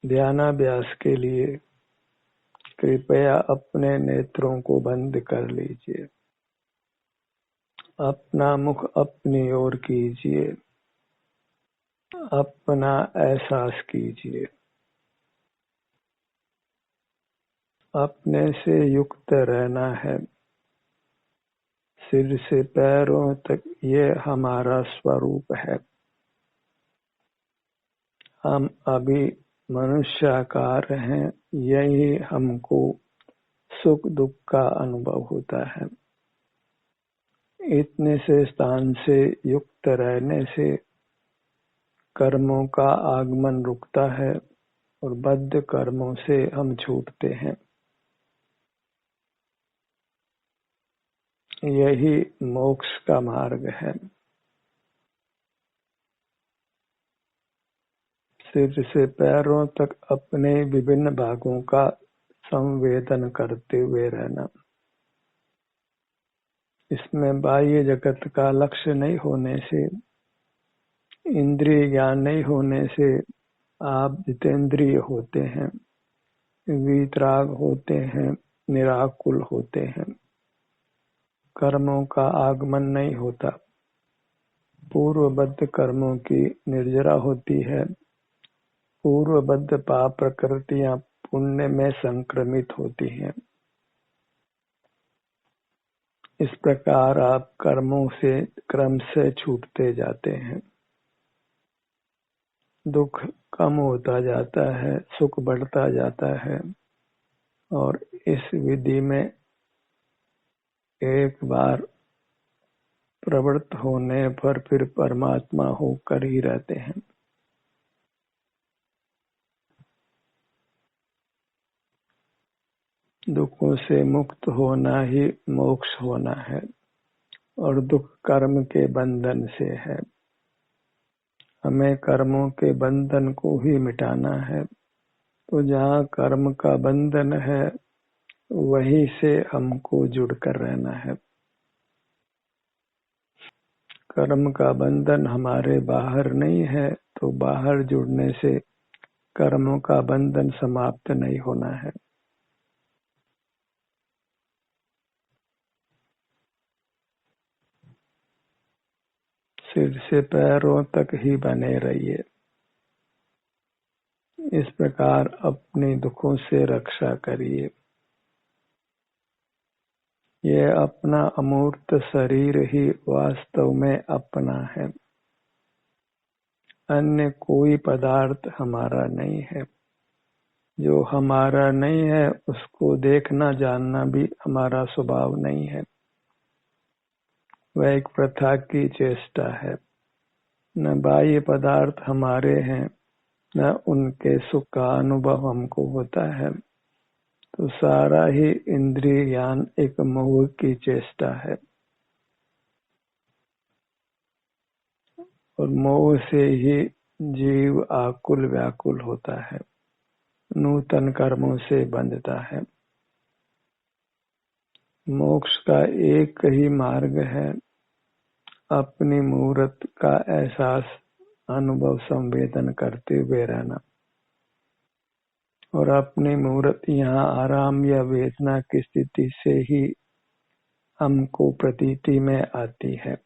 ध्यानाभ्यास के लिए कृपया अपने नेत्रों को बंद कर लीजिए। अपना मुख अपनी ओर कीजिए। अपना एहसास कीजिए। अपने से युक्त रहना है। सिर से पैरों तक ये हमारा स्वरूप है। हम अभी मनुष्याकार हैं। यही हमको सुख दुख का अनुभव होता है। इतने से स्थान से युक्त रहने से कर्मों का आगमन रुकता है और बद्ध कर्मों से हम छूटते हैं। यही मोक्ष का मार्ग है। सिर से पैरों तक अपने विभिन्न भागों का संवेदन करते हुए रहना। इसमें बाह्य जगत का लक्ष्य नहीं होने से, इंद्रिय ज्ञान नहीं होने से आप जितेंद्रिय होते हैं, वीतराग होते हैं, निराकुल होते हैं। कर्मों का आगमन नहीं होता। पूर्वबद्ध कर्मों की निर्जरा होती है। पूर्वबद्ध पाप प्रकृतियां पुण्य में संक्रमित होती हैं। इस प्रकार आप कर्मों से क्रम से छूटते जाते हैं। दुख कम होता जाता है, सुख बढ़ता जाता है और इस विधि में एक बार प्रवृत्त होने पर फिर परमात्मा होकर ही रहते हैं। दुखों से मुक्त होना ही मोक्ष होना है और दुख कर्म के बंधन से है। हमें कर्मों के बंधन को ही मिटाना है। तो जहाँ कर्म का बंधन है वहीं से हमको जुड़कर रहना है। कर्म का बंधन हमारे बाहर नहीं है, तो बाहर जुड़ने से कर्मों का बंधन समाप्त नहीं होना है। सिर से पैरों तक ही बने रहिए। इस प्रकार अपने दुखों से रक्षा करिए। यह अपना अमूर्त शरीर ही वास्तव में अपना है। अन्य कोई पदार्थ हमारा नहीं है। जो हमारा नहीं है उसको देखना जानना भी हमारा स्वभाव नहीं है। वह एक प्रथा की चेष्टा है। न बाह्य पदार्थ हमारे हैं, न उनके सुख का अनुभव हमको होता है। तो सारा ही इंद्रिय ज्ञान एक मोह की चेष्टा है और मोह से ही जीव आकुल व्याकुल होता है, नूतन कर्मों से बंधता है। मोक्ष का एक ही मार्ग है, अपनी मूर्त का एहसास अनुभव संवेदन करते हुए रहना और अपनी मूर्त यहाँ आराम या वेदना की स्थिति से ही हमको प्रतीति में आती है।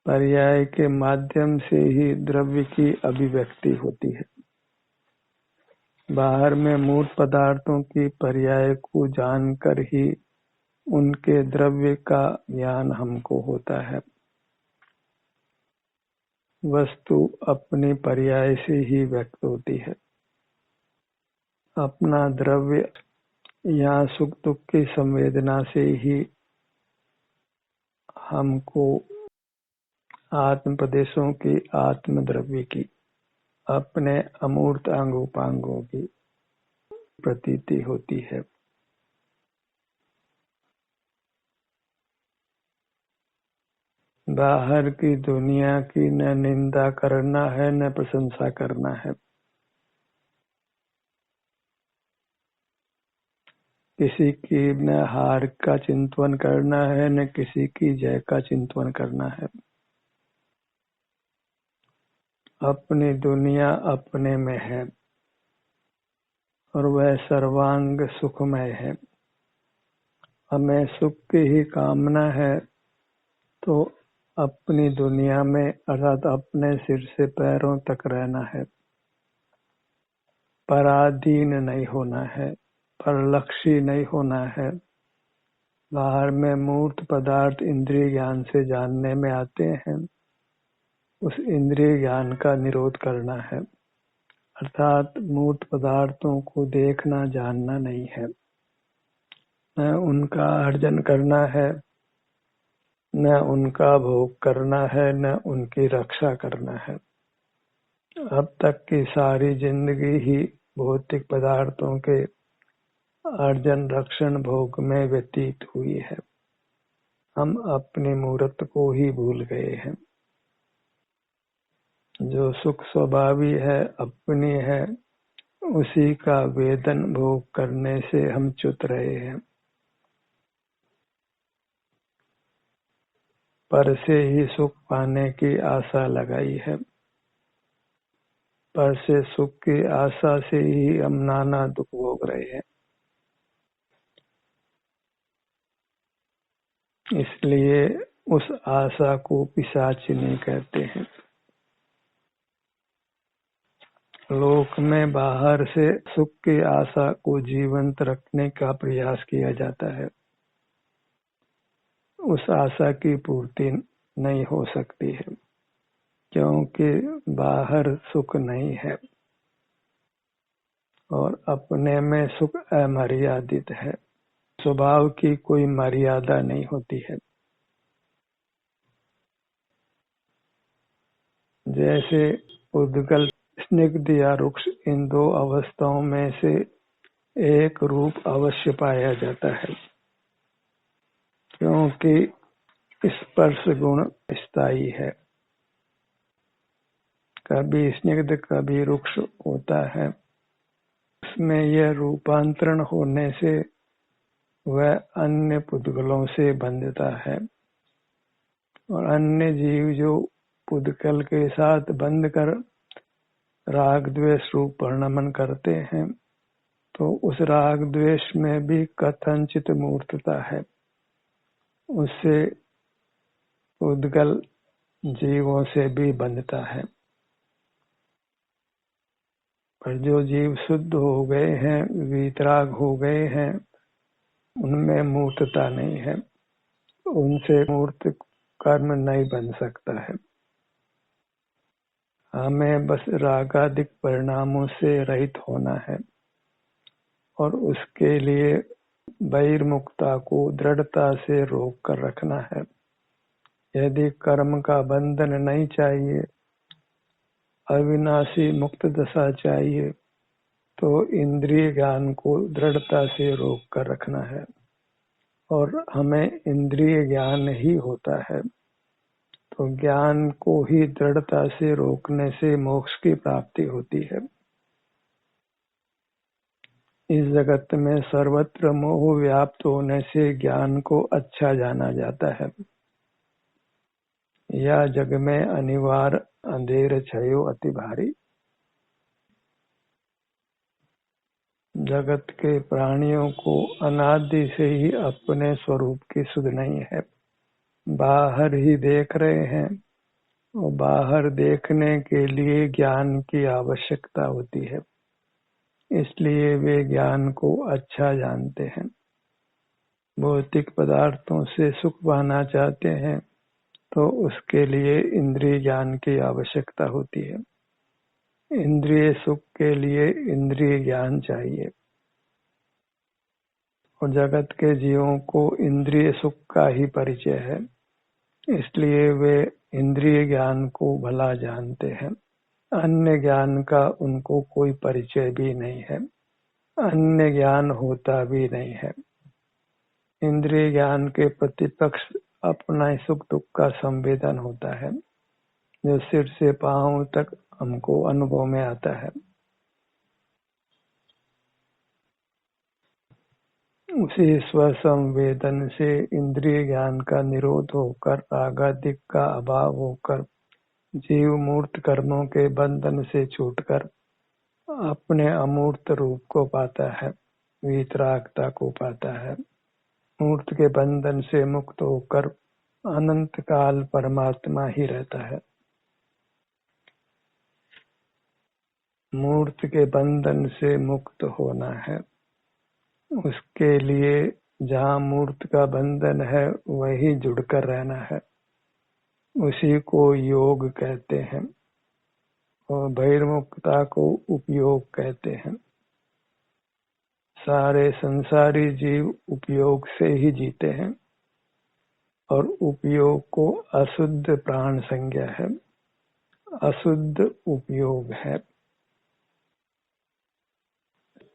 पर्याय के माध्यम से ही द्रव्य की अभिव्यक्ति होती है। बाहर में मूर्त पदार्थों की पर्याय को जानकर ही उनके द्रव्य का ज्ञान हमको होता है। वस्तु अपनी पर्याय से ही व्यक्त होती है। अपना द्रव्य यहाँ सुख दुख की संवेदना से ही हमको आत्म प्रदेशों की, आत्म द्रव्य की, अपने अमूर्त अंगोपांगों की प्रतीति होती है। बाहर की दुनिया की न निंदा करना है न प्रशंसा करना है। किसी की न हार का चिंतन करना है न किसी की जय का चिंतन करना है। अपनी दुनिया अपने में है और वह सर्वांग सुखमय है। हमें सुख की ही कामना है तो अपनी दुनिया में अर्थात अपने सिर से पैरों तक रहना है, पराधीन नहीं होना है, परलक्षी नहीं होना है। बाहर में मूर्त पदार्थ इंद्रिय ज्ञान से जानने में आते हैं, उस इंद्रिय ज्ञान का निरोध करना है, अर्थात मूर्त पदार्थों को देखना जानना नहीं है, न उनका अर्जन करना है, न उनका भोग करना है, न उनकी रक्षा करना है। अब तक की सारी जिंदगी ही भौतिक पदार्थों के अर्जन रक्षण भोग में व्यतीत हुई है। हम अपनी मूर्त को ही भूल गए हैं। जो सुख स्वभावी है, अपनी है, उसी का वेदन भोग करने से हम च्युत रहे हैं। पर से ही सुख पाने की आशा लगाई है, पर से सुख की आशा से ही हम नाना दुख भोग रहे हैं। इसलिए उस आशा को पिशाचिनी कहते हैं। लोक में बाहर से सुख की आशा को जीवंत रखने का प्रयास किया जाता है। उस आशा की पूर्ति नहीं हो सकती है, क्योंकि बाहर सुख नहीं है और अपने में सुख अमर्यादित है। स्वभाव की कोई मर्यादा नहीं होती है। जैसे उद्गल, स्निग्ध या रुक्ष, इन दो अवस्थाओं में से एक रूप अवश्य पाया जाता है, क्योंकि स्पर्श गुण स्थायी है। कभी स्निग्ध कभी रुक्ष होता है। उसमें यह रूपांतरण होने से वह अन्य पुद्गलों से बंधता है और अन्य जीव जो पुद्गल के साथ बंध कर राग द्वेष रूप परिणमन करते हैं, तो उस राग द्वेष में भी कथनचित मूर्तता है। उससे पुद्गल जीवों से भी बंधता है। पर जो जीव शुद्ध हो गए हैं, वीतराग हो गए हैं, उनमें मूर्तता नहीं है, उनसे मूर्त कर्म नहीं बन सकता है। हमें बस रागादिक परिणामों से रहित होना है और उसके लिए बहिर्मुखता को दृढ़ता से रोक कर रखना है। यदि कर्म का बंधन नहीं चाहिए, अविनाशी मुक्त दशा चाहिए, तो इंद्रिय ज्ञान को दृढ़ता से रोक कर रखना है और हमें इंद्रिय ज्ञान ही होता है। तो ज्ञान को ही दृढ़ता से रोकने से मोक्ष की प्राप्ति होती है। इस जगत में सर्वत्र मोह व्याप्त होने से ज्ञान को अच्छा जाना जाता है। या जग में अनिवार्य अंधेर छयो अति भारी। जगत के प्राणियों को अनादि से ही अपने स्वरूप की सुध नहीं है। बाहर ही देख रहे हैं और बाहर देखने के लिए ज्ञान की आवश्यकता होती है, इसलिए वे ज्ञान को अच्छा जानते हैं। भौतिक पदार्थों से सुख पाना चाहते हैं तो उसके लिए इंद्रिय ज्ञान की आवश्यकता होती है। इंद्रिय सुख के लिए इंद्रिय ज्ञान चाहिए और जगत के जीवों को इंद्रिय सुख का ही परिचय है, इसलिए वे इंद्रिय ज्ञान को भला जानते हैं। अन्य ज्ञान का उनको कोई परिचय भी नहीं है, अन्य ज्ञान होता भी नहीं है। इंद्रिय ज्ञान के प्रतिपक्ष अपना ही सुख दुख का संवेदन होता है, जो सिर से पांव तक हमको अनुभव में आता है। उसी स्वसंवेदन से इंद्रिय ज्ञान का निरोध होकर रागादिक का अभाव होकर जीव मूर्त कर्मों के बंधन से छूटकर अपने अमूर्त रूप को पाता है, वीतरागता को पाता है। मूर्त के बंधन से मुक्त होकर अनंत काल परमात्मा ही रहता है। मूर्त के बंधन से मुक्त होना है, उसके लिए जहाँ मूर्त का बंधन है वही जुड़कर रहना है, उसी को योग कहते हैं और बहिर्मुखता को उपयोग कहते हैं। सारे संसारी जीव उपयोग से ही जीते हैं और उपयोग को अशुद्ध प्राण संज्ञा है, अशुद्ध उपयोग है।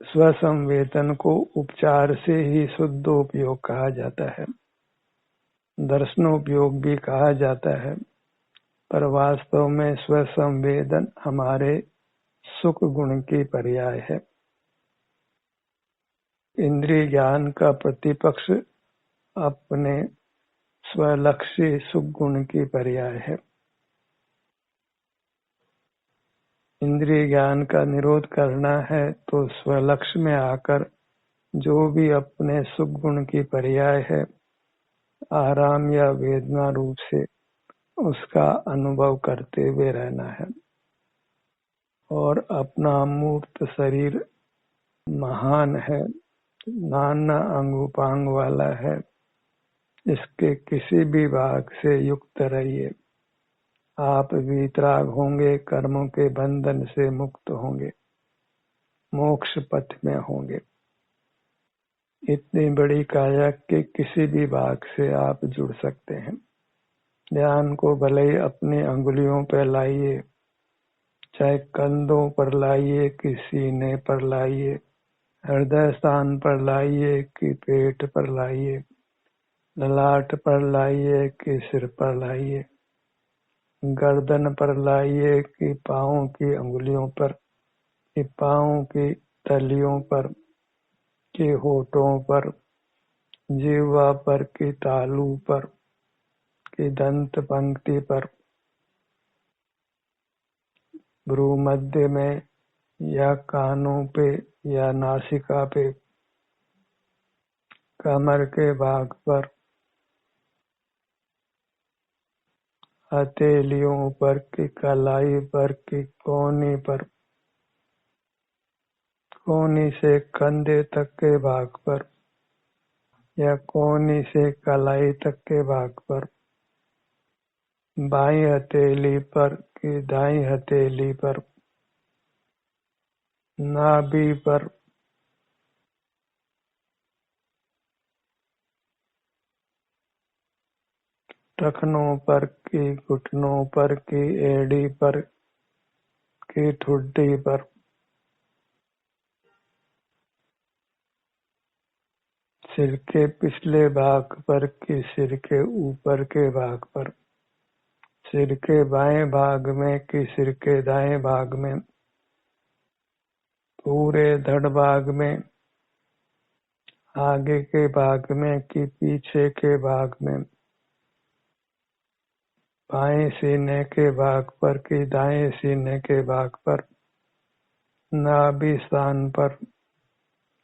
स्वसंवेदन को उपचार से ही शुद्ध उपयोग कहा जाता है, दर्शनोपयोग भी कहा जाता है, पर वास्तव में स्वसंवेदन हमारे सुख गुण की पर्याय है। इंद्रिय ज्ञान का प्रतिपक्ष अपने स्वलक्षी सुख गुण की पर्याय है। इंद्रिय ज्ञान का निरोध करना है तो स्वलक्ष्य में आकर जो भी अपने सुख गुण की पर्याय है, आराम या वेदना रूप से उसका अनुभव करते हुए रहना है और अपना मूर्त शरीर महान है, नाना अंग उपांग वाला है, इसके किसी भी भाग से युक्त रहिए। आप वीतराग होंगे, कर्मों के बंधन से मुक्त होंगे, मोक्ष पथ में होंगे। इतनी बड़ी काया के किसी भी भाग से आप जुड़ सकते हैं। ध्यान को भले ही अपनी अंगुलियों पर लाइए, चाहे कंधों पर लाइए कि सीने पर लाइए, हृदय स्थान पर लाइए कि पेट पर लाइए, ललाट पर लाइए कि सिर पर लाइए, गर्दन पर लाइए कि पाँव की अंगुलियों पर, कि पाँव की तलियों पर, कि होठों पर, जिह्वा पर, कि तालू पर, कि दंत पंक्ति पर, भ्रू मध्य में या कानों पे या नासिका पे, कमर के भाग पर, हथेलियों पर, कि कलाई पर, कि कोहनी पर, कोहनी से कंधे तक के भाग पर या कोहनी से कलाई तक के भाग पर, बाईं हथेली पर कि दाईं हथेली पर, नाभि पर, टखनों पर कि घुटनों पर, कि एड़ी पर, कि ठुड्डी पर, सिर के पिछले भाग पर कि सिर के ऊपर के भाग पर, सिर के बाएं भाग में कि सिर के दाएं भाग में, पूरे धड़ भाग में, आगे के भाग में कि पीछे के भाग में, बाएं सीने के भाग पर कि दाएं सीने के भाग पर, नाभि स्थान पर,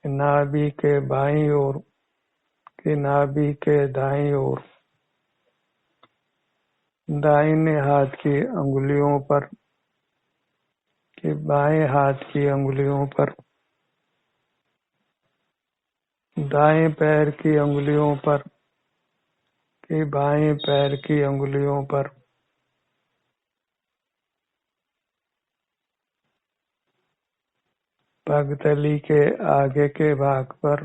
नाभि के बाईं ओर कि नाभि के दाईं ओर, दाहिने हाथ की अंगुलियों पर कि बाएं हाथ की अंगुलियों पर, दाएं पैर की अंगुलियों पर कि बाएं पैर की अंगुलियों पर, पगतली के आगे के भाग पर,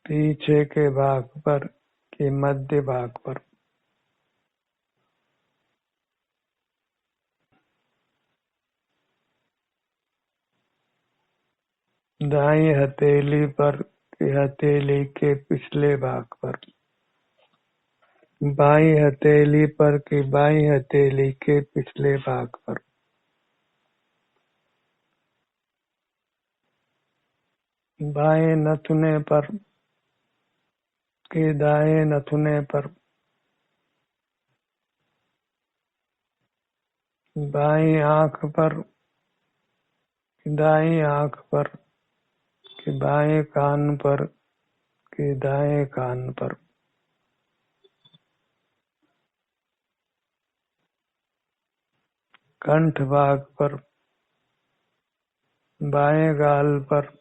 पीछे के भाग पर कि मध्य भाग पर, दाईं हथेली पर कि हथेली के पिछले भाग पर, बाईं हथेली पर कि बाईं हथेली के पिछले भाग पर, बाएं नथुने पर कि दाएं नथुने पर, बाईं आंख पर, दाईं आंख पर, कि बाएं कान पर, कि दाएं कान पर। कंठ भाग पर, बाएं गाल पर,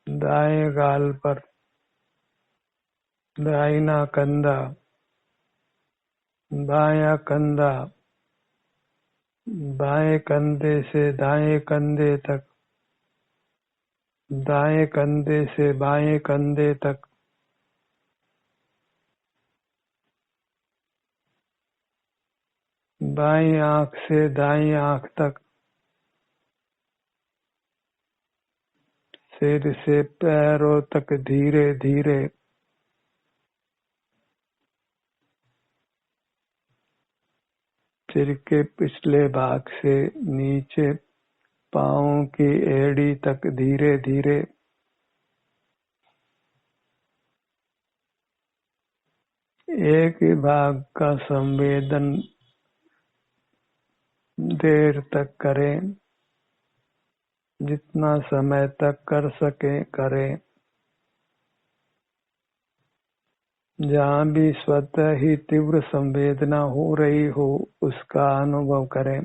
दाएं गाल पर। दाहिना कंधा, बायां कंधा, बाएं कंधे से दाएं कंधे तक, दाएं कंधे से बाएं कंधे तक। बाईं आंख से दाईं आंख तक। सिर से पैरों तक धीरे धीरे। सिर के पिछले भाग से नीचे पांव की एड़ी तक धीरे धीरे। एक ही भाग का संवेदन देर तक करें, जितना समय तक कर सके करें। जहाँ भी स्वतः ही तीव्र संवेदना हो रही हो उसका अनुभव करें।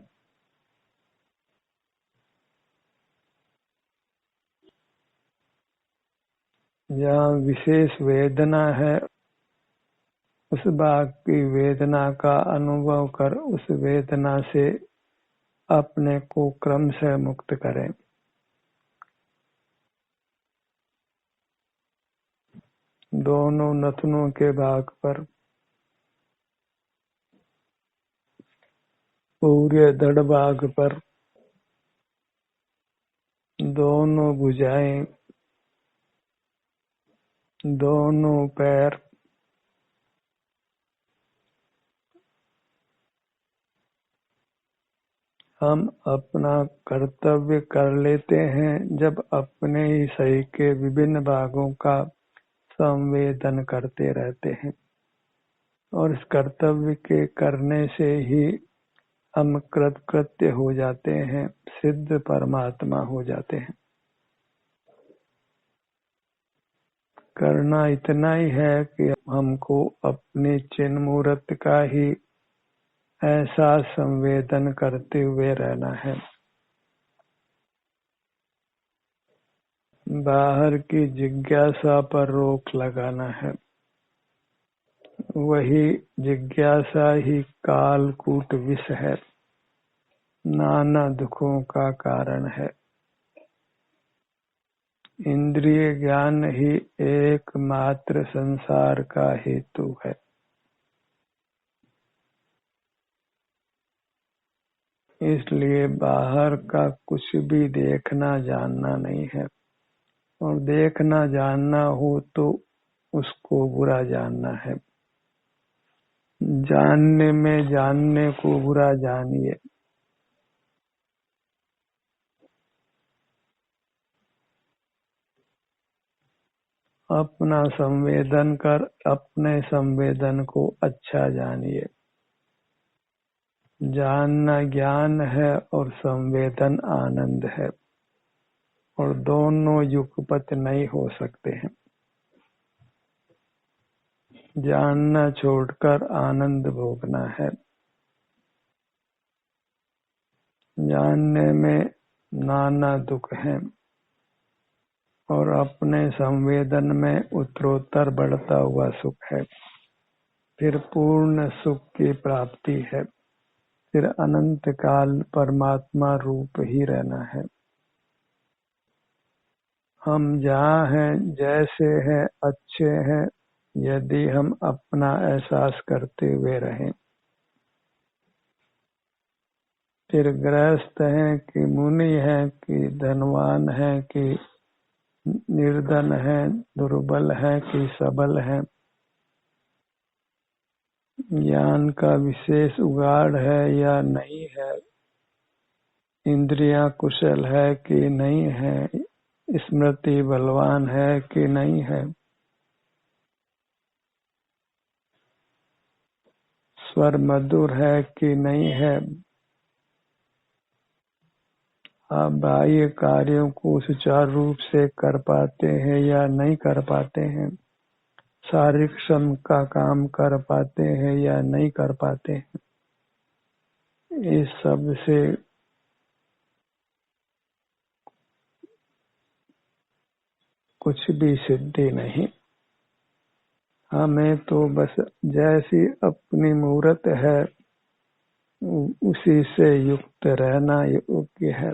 जहाँ विशेष वेदना है उस भाग की वेदना का अनुभव कर उस वेदना से अपने को क्रमशः मुक्त करें। दोनों नथनों के भाग पर, पूरे धड़ भाग पर, दोनों भुजाएं, दोनों पैर। हम अपना कर्तव्य कर लेते हैं जब अपने ही शरीर के विभिन्न भागों का संवेदन करते रहते हैं, और इस कर्तव्य के करने से ही हम कृतकृत्य हो जाते हैं, सिद्ध परमात्मा हो जाते हैं। करना इतना ही है कि हमको अपने चिन्ह मूर्त का ही ऐसा संवेदन करते हुए रहना है। बाहर की जिज्ञासा पर रोक लगाना है। वही जिज्ञासा ही कालकूट विष है, नाना दुखों का कारण है। इंद्रिय ज्ञान ही एकमात्र संसार का हेतु है। इसलिए बाहर का कुछ भी देखना जानना नहीं है, और देखना जानना हो तो उसको बुरा जानना है। जानने में जानने को बुरा जानिए। अपना संवेदन कर अपने संवेदन को अच्छा जानिए। जानना ज्ञान है और संवेदन आनंद है, और दोनों युगपत नहीं हो सकते हैं। जानना छोड़कर आनंद भोगना है। जानने में नाना दुख है, और अपने संवेदन में उत्तरोत्तर बढ़ता हुआ सुख है। फिर पूर्ण सुख की प्राप्ति है। फिर अनंत काल परमात्मा रूप ही रहना है। हम जहाँ हैं, जैसे हैं, अच्छे हैं, यदि हम अपना एहसास करते हुए रहें। फिर गृहस्थ हैं कि मुनि हैं कि धनवान हैं कि निर्धन हैं, दुर्बल हैं कि सबल हैं, ज्ञान का विशेष उगाड़ है या नहीं है, इंद्रियां कुशल है कि नहीं है, स्मृति बलवान है कि नहीं है, स्वर मधुर है कि नहीं है, आप बाह्य कार्यों को सुचारू रूप से कर पाते हैं या नहीं कर पाते हैं, शारीरिक श्रम का काम कर पाते हैं या नहीं कर पाते हैं, इस सब से कुछ भी सिद्धि नहीं। हमें तो बस जैसी अपनी मूर्त है उसी से युक्त रहना योग्य है,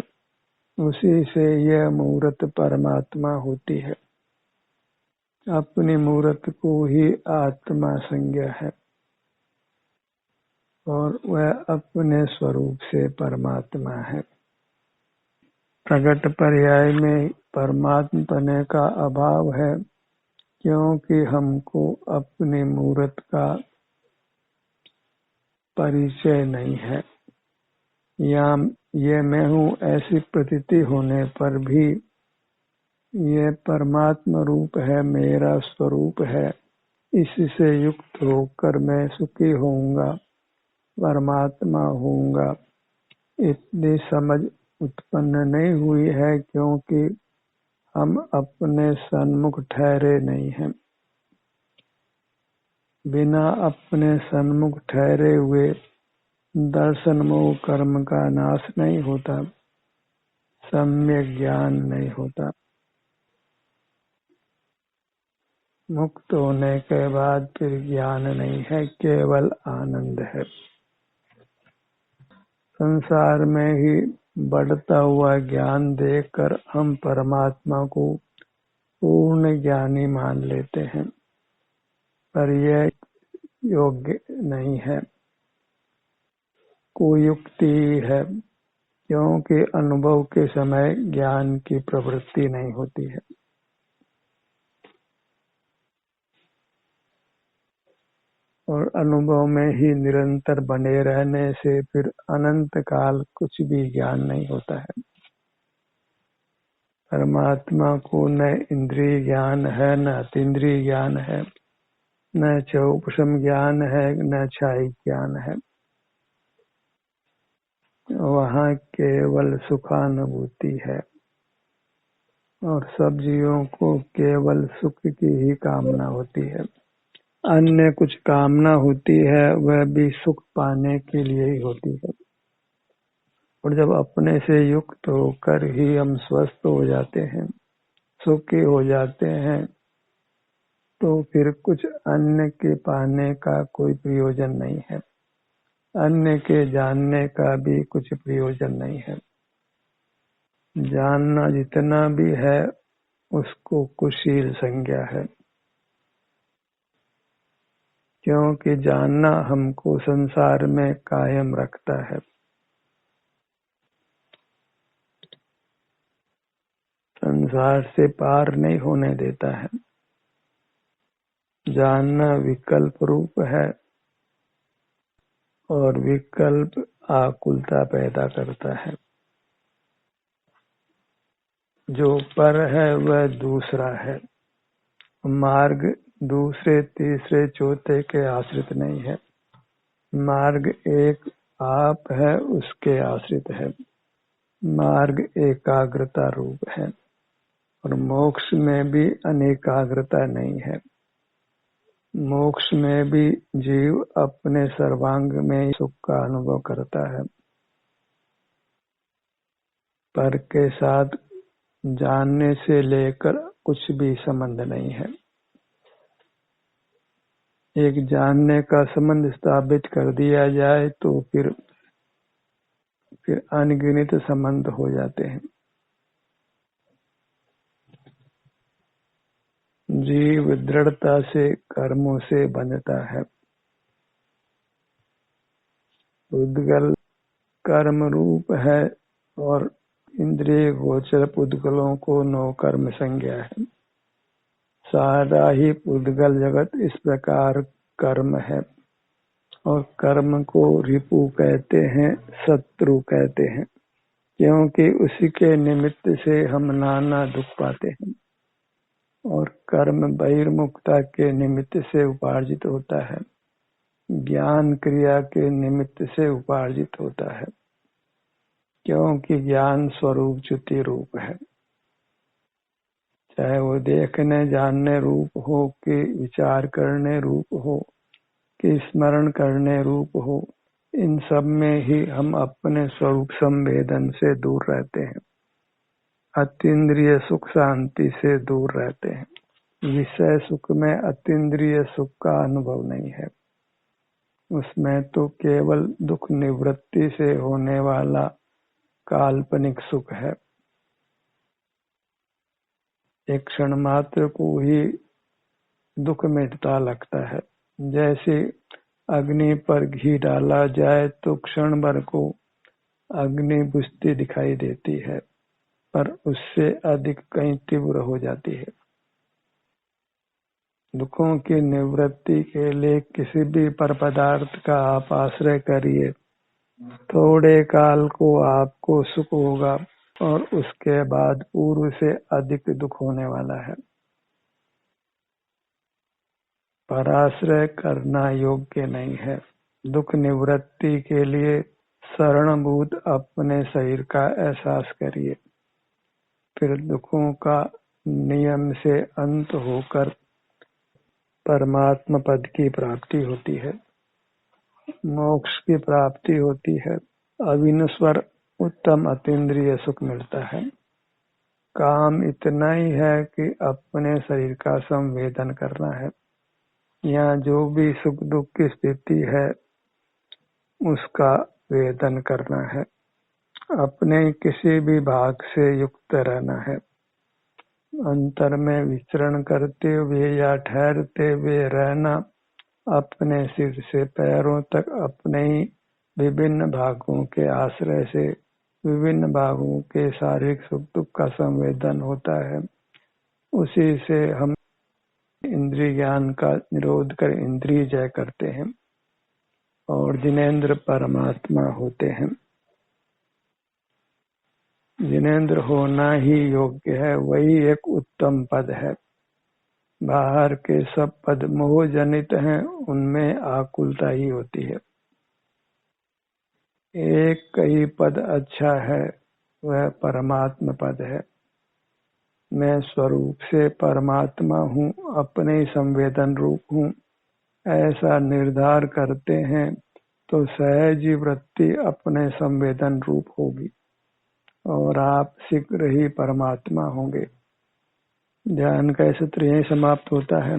उसी से यह मूर्त परमात्मा होती है। अपनी मूर्त को ही आत्मा संज्ञा है और वह अपने स्वरूप से परमात्मा है। प्रगट पर्याय में परमात्मपने का अभाव है, क्योंकि हमको अपनी मूर्त का परिचय नहीं है। या ये मैं हूँ ऐसी प्रतीति होने पर भी ये परमात्मा रूप है, मेरा स्वरूप है, इससे युक्त होकर मैं सुखी होऊंगा, परमात्मा होऊंगा, इतनी समझ उत्पन्न नहीं हुई है, क्योंकि हम अपने सन्मुख ठहरे नहीं हैं। बिना अपने सन्मुख ठहरे हुए दर्शन मोह कर्म का नाश नहीं होता, सम्यक ज्ञान नहीं होता। मुक्त होने के बाद फिर ज्ञान नहीं है, केवल आनंद है। संसार में ही बढ़ता हुआ ज्ञान देखकर हम परमात्मा को पूर्ण ज्ञानी मान लेते हैं, पर यह योग्य नहीं है, कुयुक्ति है, क्योंकि अनुभव के समय ज्ञान की प्रवृत्ति नहीं होती है। और अनुभव में ही निरंतर बने रहने से फिर अनंत काल कुछ भी ज्ञान नहीं होता है। परमात्मा को न इंद्रिय ज्ञान है, न अतीन्द्रिय ज्ञान है, न चौपशम ज्ञान है, न छाई ज्ञान है। वहाँ केवल सुखानुभूति है और सब जीवों को केवल सुख की ही कामना होती है। अन्य कुछ कामना होती है वह भी सुख पाने के लिए ही होती है। और जब अपने से युक्त होकर ही हम स्वस्थ हो जाते हैं, सुखी हो जाते हैं, तो फिर कुछ अन्य के पाने का कोई प्रयोजन नहीं है, अन्य के जानने का भी कुछ प्रयोजन नहीं है। जानना जितना भी है उसको कुशील संज्ञा है, क्योंकि जानना हमको संसार में कायम रखता है। संसार से पार नहीं होने देता है। जानना विकल्प रूप है और विकल्प आकुलता पैदा करता है। जो पर है वह दूसरा है। मार्ग दूसरे तीसरे चौथे के आश्रित नहीं है, मार्ग एक आप है उसके आश्रित है। मार्ग एकाग्रता रूप है और मोक्ष में भी अनेकाग्रता नहीं है। मोक्ष में भी जीव अपने सर्वांग में सुख का अनुभव करता है, पर के साथ जानने से लेकर कुछ भी संबंध नहीं है। एक जानने का संबंध स्थापित कर दिया जाए तो फिर अनगिनत संबंध हो जाते हैं। जीव दृढ़ता से कर्मों से बंधता है। उद्गल कर्म रूप है और इंद्रिय गोचर पुद्गलों को नो कर्म संज्ञा है। सारा ही पुद्गल जगत इस प्रकार कर्म है और कर्म को रिपु कहते हैं, शत्रु कहते हैं, क्योंकि उसी के निमित्त से हम नाना दुख पाते हैं और कर्म बहिर्मुखता के निमित्त से उपार्जित होता है। ज्ञान क्रिया के निमित्त से उपार्जित होता है, क्योंकि ज्ञान स्वरूप च्युति रूप है। चाहे वो देखने जानने रूप हो कि विचार करने रूप हो कि स्मरण करने रूप हो, इन सब में ही हम अपने स्वरूप संवेदन से दूर रहते हैं, अतीन्द्रिय सुख शांति से दूर रहते हैं। विषय सुख में अतीन्द्रिय सुख का अनुभव नहीं है, उसमें तो केवल दुख निवृत्ति से होने वाला काल्पनिक सुख है। एक क्षण मात्र को ही दुख मिटता लगता है। जैसे अग्नि पर घी डाला जाए तो क्षण भर को अग्नि बुझती दिखाई देती है, पर उससे अधिक कहीं तीव्र हो जाती है। दुखों की निवृत्ति के लिए किसी भी पर पदार्थ का आप आश्रय करिए, थोड़े काल को आपको सुख होगा और उसके बाद पूर्व से अधिक दुख होने वाला है। पराश्रय करना योग्य नहीं है। दुख निवृत्ति के लिए शरणभूत अपने शरीर का एहसास करिए, फिर दुखों का नियम से अंत होकर परमात्मा पद की प्राप्ति होती है, मोक्ष की प्राप्ति होती है, अविनश्वर उत्तम अतीन्द्रिय सुख मिलता है। काम इतना ही है कि अपने शरीर का संवेदन करना है। यहाँ जो भी सुख दुख की स्थिति है उसका वेदन करना है, अपने किसी भी भाग से युक्त रहना है। अंतर में विचरण करते हुए या ठहरते हुए रहना, अपने सिर से पैरों तक अपने ही विभिन्न भागों के आश्रय से विभिन्न भागों के शारीरिक सुख दुख का संवेदन होता है। उसी से हम इंद्रिय ज्ञान का निरोध कर इंद्रिय जय करते हैं और जिनेंद्र परमात्मा होते हैं। जिनेंद्र होना ही योग्य है, वही एक उत्तम पद है। बाहर के सब पद मोह जनित हैं, उनमें आकुलता ही होती है। एक ही पद अच्छा है, वह परमात्मा पद है। मैं स्वरूप से परमात्मा हूँ, अपने ही संवेदन रूप हूँ, ऐसा निर्धार करते हैं तो सहज वृत्ति अपने संवेदन रूप होगी और आप शीघ्र ही परमात्मा होंगे। ध्यान का सूत्र यही समाप्त होता है।